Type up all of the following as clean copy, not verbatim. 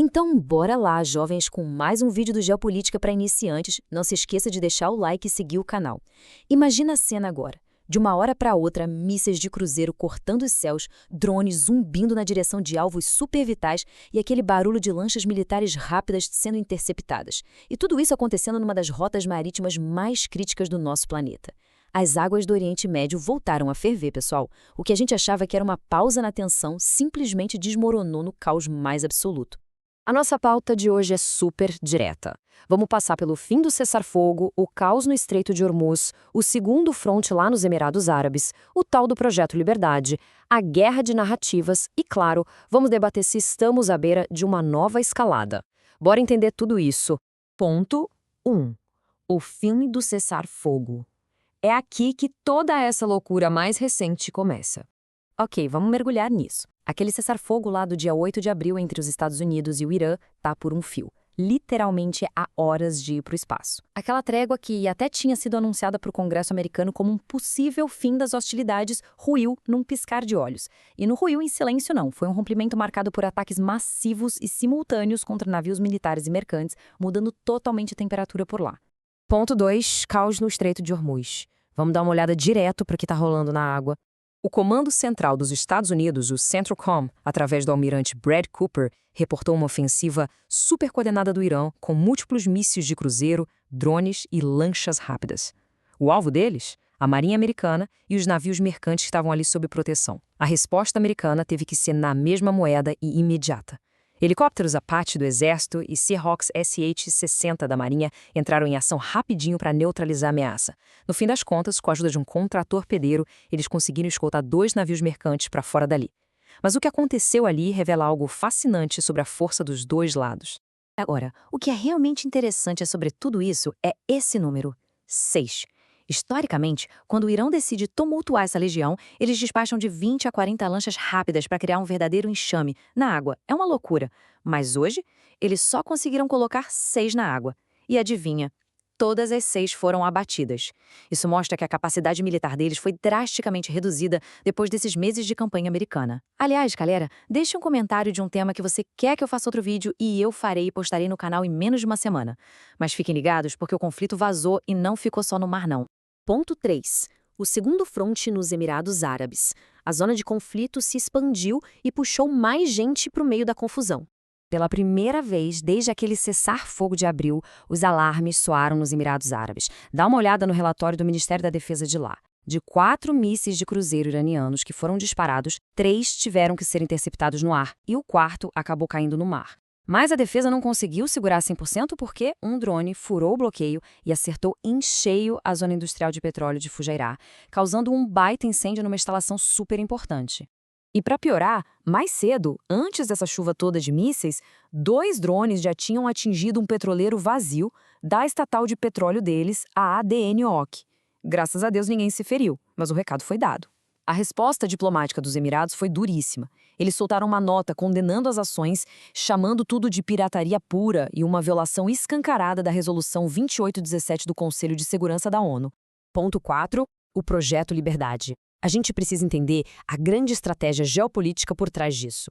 Então, bora lá, jovens, com mais um vídeo do Geopolítica para iniciantes. Não se esqueça de deixar o like e seguir o canal. Imagina a cena agora. De uma hora para outra, mísseis de cruzeiro cortando os céus, drones zumbindo na direção de alvos super vitais e aquele barulho de lanchas militares rápidas sendo interceptadas. E tudo isso acontecendo numa das rotas marítimas mais críticas do nosso planeta. As águas do Oriente Médio voltaram a ferver, pessoal. O que a gente achava que era uma pausa na tensão simplesmente desmoronou no caos mais absoluto. A nossa pauta de hoje é super direta. Vamos passar pelo fim do cessar-fogo, o caos no Estreito de Hormuz, o segundo fronte lá nos Emirados Árabes, o tal do Projeto Liberdade, a guerra de narrativas e, claro, vamos debater se estamos à beira de uma nova escalada. Bora entender tudo isso. Ponto 1. O fim do cessar-fogo. É aqui que toda essa loucura mais recente começa. Ok, vamos mergulhar nisso. Aquele cessar-fogo lá do dia 8 de abril entre os Estados Unidos e o Irã tá por um fio. Literalmente há horas de ir para o espaço. Aquela trégua que até tinha sido anunciada para o Congresso americano como um possível fim das hostilidades ruiu num piscar de olhos. E não ruiu em silêncio, não. Foi um rompimento marcado por ataques massivos e simultâneos contra navios militares e mercantes, mudando totalmente a temperatura por lá. Ponto 2. Caos no Estreito de Hormuz. Vamos dar uma olhada direto para o que está rolando na água. O Comando Central dos Estados Unidos, o CENTCOM, através do almirante Brad Cooper, reportou uma ofensiva super coordenada do Irã com múltiplos mísseis de cruzeiro, drones e lanchas rápidas. O alvo deles? A Marinha Americana e os navios mercantes que estavam ali sob proteção. A resposta americana teve que ser na mesma moeda e imediata. Helicópteros Apache do Exército e Seahawks SH-60 da Marinha entraram em ação rapidinho para neutralizar a ameaça. No fim das contas, com a ajuda de um contratorpedeiro, eles conseguiram escoltar 2 navios mercantes para fora dali. Mas o que aconteceu ali revela algo fascinante sobre a força dos dois lados. Agora, o que é realmente interessante sobre tudo isso é esse número, 6. Historicamente, quando o Irã decide tumultuar essa legião, eles despacham de 20 a 40 lanchas rápidas para criar um verdadeiro enxame na água. É uma loucura. Mas hoje, eles só conseguiram colocar 6 na água. E adivinha? Todas as 6 foram abatidas. Isso mostra que a capacidade militar deles foi drasticamente reduzida depois desses meses de campanha americana. Aliás, galera, deixe um comentário de um tema que você quer que eu faça outro vídeo e eu farei e postarei no canal em menos de uma semana. Mas fiquem ligados porque o conflito vazou e não ficou só no mar, não. Ponto 3. O segundo fronte nos Emirados Árabes. A zona de conflito se expandiu e puxou mais gente para o meio da confusão. Pela primeira vez desde aquele cessar-fogo de abril, os alarmes soaram nos Emirados Árabes. Dá uma olhada no relatório do Ministério da Defesa de lá. De 4 mísseis de cruzeiro iranianos que foram disparados, 3 tiveram que ser interceptados no ar e o quarto acabou caindo no mar. Mas a defesa não conseguiu segurar 100% porque um drone furou o bloqueio e acertou em cheio a zona industrial de petróleo de Fujairah, causando um baita incêndio numa instalação super importante. E para piorar, mais cedo, antes dessa chuva toda de mísseis, 2 drones já tinham atingido um petroleiro vazio da estatal de petróleo deles, a ADNOC. Graças a Deus ninguém se feriu, mas o recado foi dado. A resposta diplomática dos Emirados foi duríssima. Eles soltaram uma nota condenando as ações, chamando tudo de pirataria pura e uma violação escancarada da Resolução 2817 do Conselho de Segurança da ONU. Ponto 4. O Projeto Liberdade. A gente precisa entender a grande estratégia geopolítica por trás disso.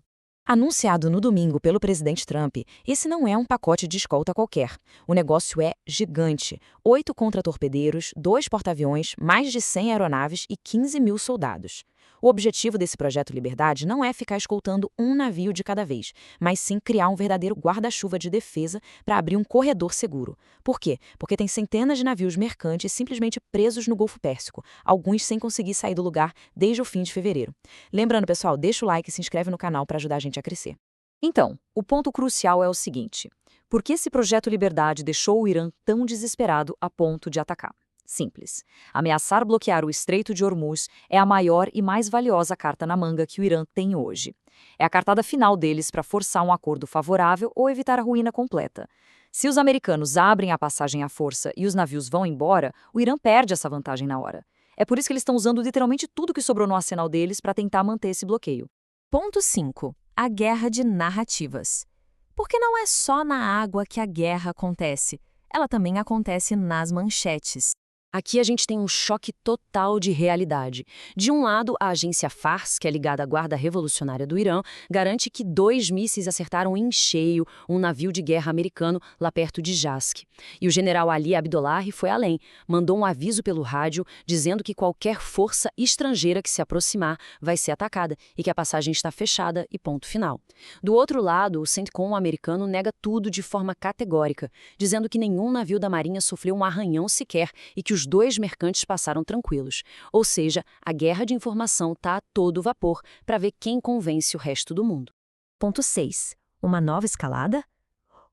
Anunciado no domingo pelo presidente Trump, esse não é um pacote de escolta qualquer. O negócio é gigante. 8 contratorpedeiros, 2 porta-aviões, mais de 100 aeronaves e 15 mil soldados. O objetivo desse projeto Liberdade não é ficar escoltando um navio de cada vez, mas sim criar um verdadeiro guarda-chuva de defesa para abrir um corredor seguro. Por quê? Porque tem centenas de navios mercantes simplesmente presos no Golfo Pérsico, alguns sem conseguir sair do lugar desde o fim de fevereiro. Lembrando, pessoal, deixa o like e se inscreve no canal para ajudar a gente a crescer. Então, o ponto crucial é o seguinte: por que esse projeto Liberdade deixou o Irã tão desesperado a ponto de atacar? Simples. Ameaçar bloquear o Estreito de Hormuz é a maior e mais valiosa carta na manga que o Irã tem hoje. É a cartada final deles para forçar um acordo favorável ou evitar a ruína completa. Se os americanos abrem a passagem à força e os navios vão embora, o Irã perde essa vantagem na hora. É por isso que eles estão usando literalmente tudo que sobrou no arsenal deles para tentar manter esse bloqueio. Ponto 5. A guerra de narrativas. Porque não é só na água que a guerra acontece. Ela também acontece nas manchetes. Aqui a gente tem um choque total de realidade. De um lado, a agência Fars, que é ligada à Guarda Revolucionária do Irã, garante que 2 mísseis acertaram em cheio um navio de guerra americano lá perto de Jasc. E o general Ali Abdollahi foi além, mandou um aviso pelo rádio dizendo que qualquer força estrangeira que se aproximar vai ser atacada e que a passagem está fechada e ponto final. Do outro lado, o CENTCOM americano nega tudo de forma categórica, dizendo que nenhum navio da Marinha sofreu um arranhão sequer e que os 2 mercantes passaram tranquilos. Ou seja, a guerra de informação está a todo vapor para ver quem convence o resto do mundo. Ponto 6. Uma nova escalada?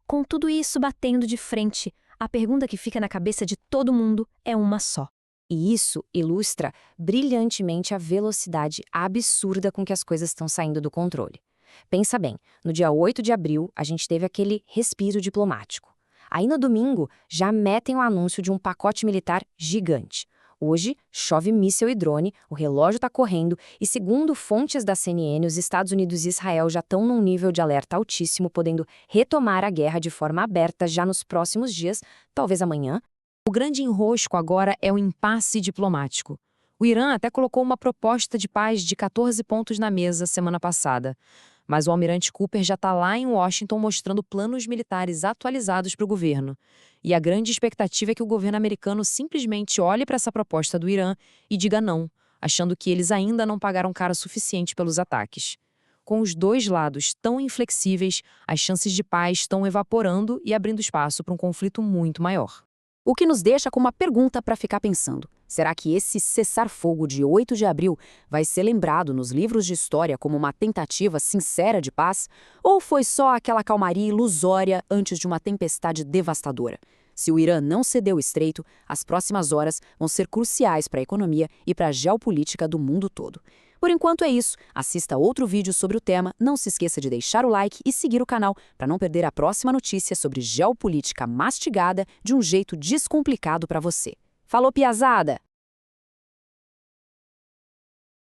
Com tudo isso batendo de frente, a pergunta que fica na cabeça de todo mundo é uma só. E isso ilustra brilhantemente a velocidade absurda com que as coisas estão saindo do controle. Pensa bem, no dia 8 de abril, a gente teve aquele respiro diplomático. Aí no domingo, já metem o anúncio de um pacote militar gigante. Hoje, chove míssil e drone, o relógio está correndo e, segundo fontes da CNN, os Estados Unidos e Israel já estão num nível de alerta altíssimo, podendo retomar a guerra de forma aberta já nos próximos dias, talvez amanhã. O grande enrosco agora é o impasse diplomático. O Irã até colocou uma proposta de paz de 14 pontos na mesa semana passada. Mas o almirante Cooper já está lá em Washington mostrando planos militares atualizados para o governo. E a grande expectativa é que o governo americano simplesmente olhe para essa proposta do Irã e diga não, achando que eles ainda não pagaram caro suficiente pelos ataques. Com os 2 lados tão inflexíveis, as chances de paz estão evaporando e abrindo espaço para um conflito muito maior. O que nos deixa com uma pergunta para ficar pensando. Será que esse cessar-fogo de 8 de abril vai ser lembrado nos livros de história como uma tentativa sincera de paz? Ou foi só aquela calmaria ilusória antes de uma tempestade devastadora? Se o Irã não ceder o estreito, as próximas horas vão ser cruciais para a economia e para a geopolítica do mundo todo. Por enquanto é isso. Assista outro vídeo sobre o tema, não se esqueça de deixar o like e seguir o canal para não perder a próxima notícia sobre geopolítica mastigada de um jeito descomplicado para você. Falou, piazada!